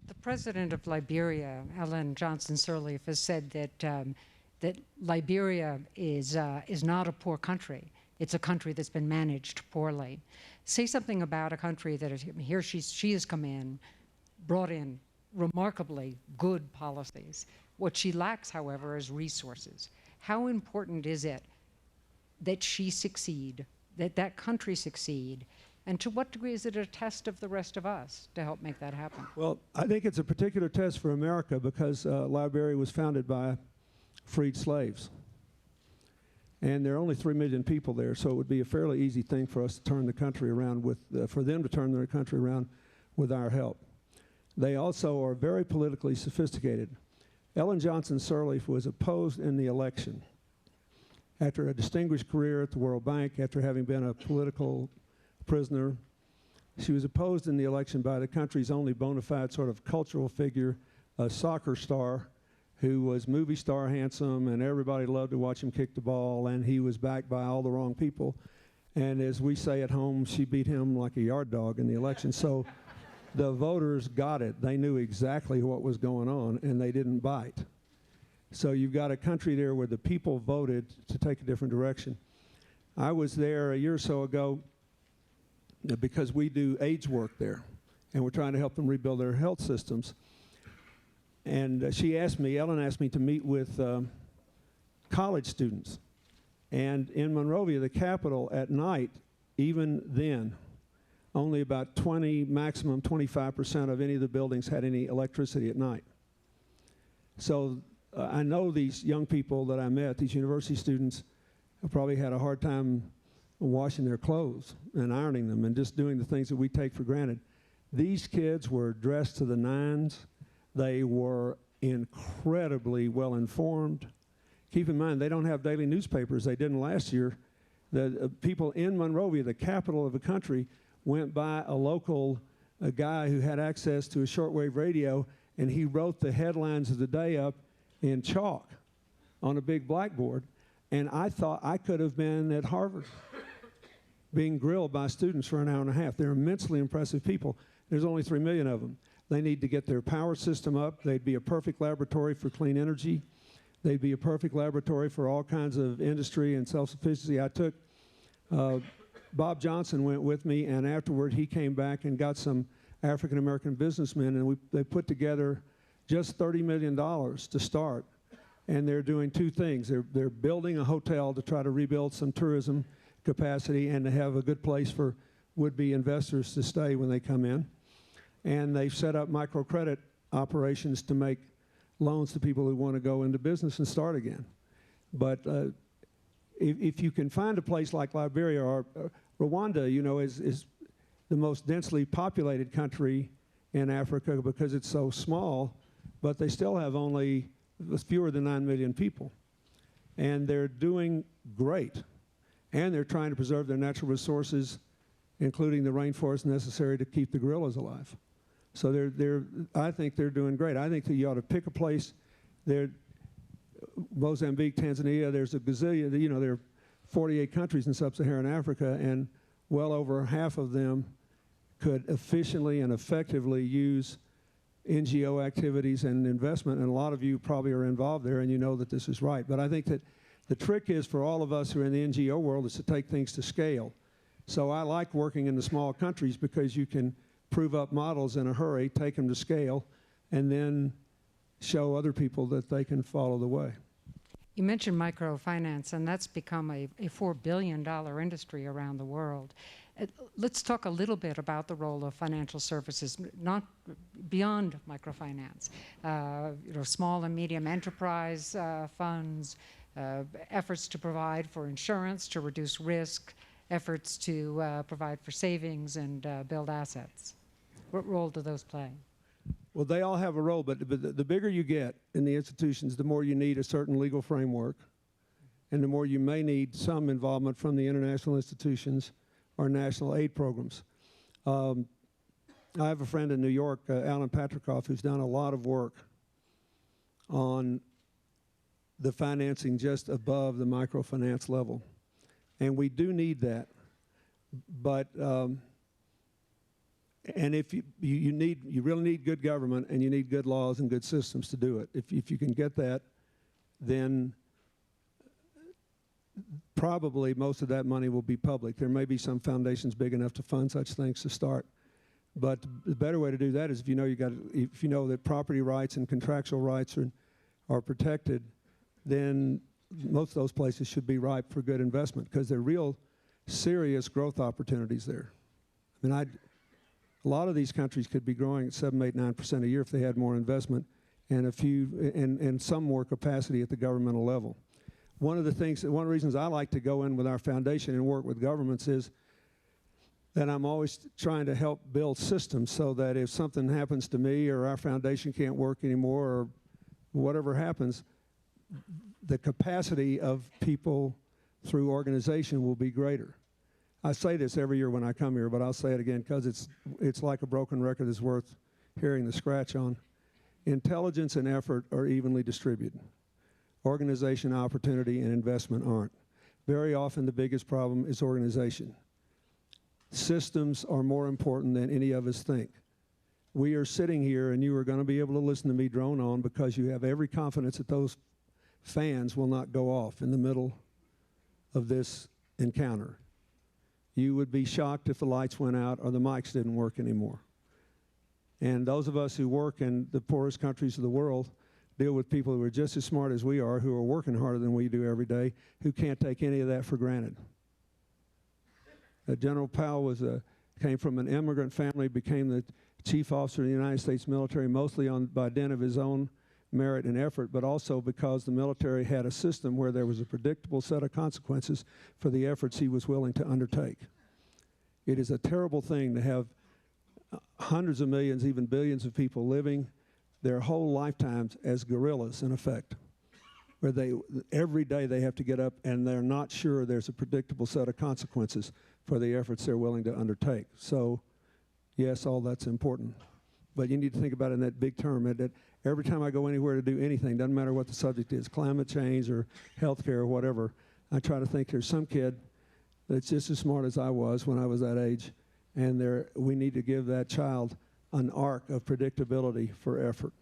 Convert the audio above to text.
The president of Liberia, Ellen Johnson-Sirleaf, has said that Liberia is not a poor country. It's a country that's been managed poorly. Say something about a country that she has come in, brought in remarkably good policies. What she lacks, however, is resources. How important is it that she succeed, that that country succeed, and to what degree is it a test of the rest of us to help make that happen? Well, I think it's a particular test for America because Liberia was founded by freed slaves. And there are only 3 million people there, so it would be a fairly easy thing for us to turn the country around for them to turn their country around with our help. They also are very politically sophisticated. Ellen Johnson-Sirleaf was opposed in the election. After a distinguished career at the World Bank, after having been a political prisoner, she was opposed in the election by the country's only bona fide sort of cultural figure, a soccer star who was movie star handsome, and everybody loved to watch him kick the ball, and he was backed by all the wrong people. And as we say at home, she beat him like a yard dog in the election. So the voters got it. They knew exactly what was going on, and they didn't bite. So you've got a country there where the people voted to take a different direction. I was there a year or so ago because we do AIDS work there, and we're trying to help them rebuild their health systems. And Ellen asked me to meet with college students. And in Monrovia, the capital, at night, even then, only about 20, maximum 25% of any of the buildings had any electricity at night. So I know these young people that I met, these university students, have probably had a hard time washing their clothes and ironing them and just doing the things that we take for granted. These kids were dressed to the nines. They were incredibly well informed. Keep in mind, they don't have daily newspapers. They didn't last year. The people in Monrovia, the capital of the country, went by a guy who had access to a shortwave radio, and he wrote the headlines of the day up in chalk on a big blackboard. And I thought I could have been at Harvard being grilled by students for an hour and a half. They're immensely impressive people. There's only 3 million of them. They need to get their power system up. They'd be a perfect laboratory for clean energy. They'd be a perfect laboratory for all kinds of industry and self-sufficiency. I took, Bob Johnson went with me, and afterward he came back and got some African-American businessmen, and they put together just $30 million to start. And they're doing two things. They're building a hotel to try to rebuild some tourism capacity and to have a good place for would-be investors to stay when they come in. And they've set up microcredit operations to make loans to people who want to go into business and start again. But if you can find a place like Liberia or Rwanda, you know, is the most densely populated country in Africa because it's so small, but they still have only fewer than 9 million people. And they're doing great. And they're trying to preserve their natural resources, including the rainforest necessary to keep the gorillas alive. So I think they're doing great. I think that you ought to pick a place. Mozambique, Tanzania, there's a gazillion, you know, there are 48 countries in sub-Saharan Africa, and well over half of them could efficiently and effectively use NGO activities and investment, and a lot of you probably are involved there and you know that this is right. But I think that the trick is for all of us who are in the NGO world is to take things to scale. So I like working in the small countries because you can prove up models in a hurry, take them to scale, and then show other people that they can follow the way. You mentioned microfinance, and that's become a $4 billion industry around the world. Let's talk a little bit about the role of financial services, not beyond microfinance. You know, small and medium enterprise funds, efforts to provide for insurance, to reduce risk, efforts to provide for savings and build assets. What role do those play? Well, they all have a role, but the bigger you get in the institutions, the more you need a certain legal framework, and the more you may need some involvement from the international institutions or national aid programs. I have a friend in New York, Alan Patrikoff, who's done a lot of work on the financing just above the microfinance level. And we do need that. But And if you really need good government, and you need good laws and good systems to do it. If you can get that, then probably most of that money will be public. There may be some foundations big enough to fund such things to start. But the better way to do that is if you know that property rights and contractual rights are protected, then most of those places should be ripe for good investment, because there are real serious growth opportunities there. I mean, a lot of these countries could be growing at 7, 8, 9% a year if they had more investment and and some more capacity at the governmental level. One of the reasons I like to go in with our foundation and work with governments is that I'm always trying to help build systems so that if something happens to me or our foundation can't work anymore or whatever happens, the capacity of people through organization will be greater. I say this every year when I come here, but I'll say it again because it's like a broken record that's worth hearing the scratch on. Intelligence and effort are evenly distributed. Organization, opportunity, and investment aren't. Very often the biggest problem is organization. Systems are more important than any of us think. We are sitting here and you are going to be able to listen to me drone on because you have every confidence that those fans will not go off in the middle of this encounter. You would be shocked if the lights went out or the mics didn't work anymore. And those of us who work in the poorest countries of the world deal with people who are just as smart as we are, who are working harder than we do every day, who can't take any of that for granted. General Powell came from an immigrant family, became the chief officer of the United States military, mostly by dint of his own merit and effort, but also because the military had a system where there was a predictable set of consequences for the efforts he was willing to undertake. It is a terrible thing to have hundreds of millions, even billions of people living their whole lifetimes as guerrillas, in effect, where every day they have to get up and they're not sure there's a predictable set of consequences for the efforts they're willing to undertake. So, yes, all that's important. But you need to think about it in that big term, that every time I go anywhere to do anything, doesn't matter what the subject is, climate change or healthcare or whatever, I try to think there's some kid that's just as smart as I was when I was that age, and we need to give that child an arc of predictability for effort.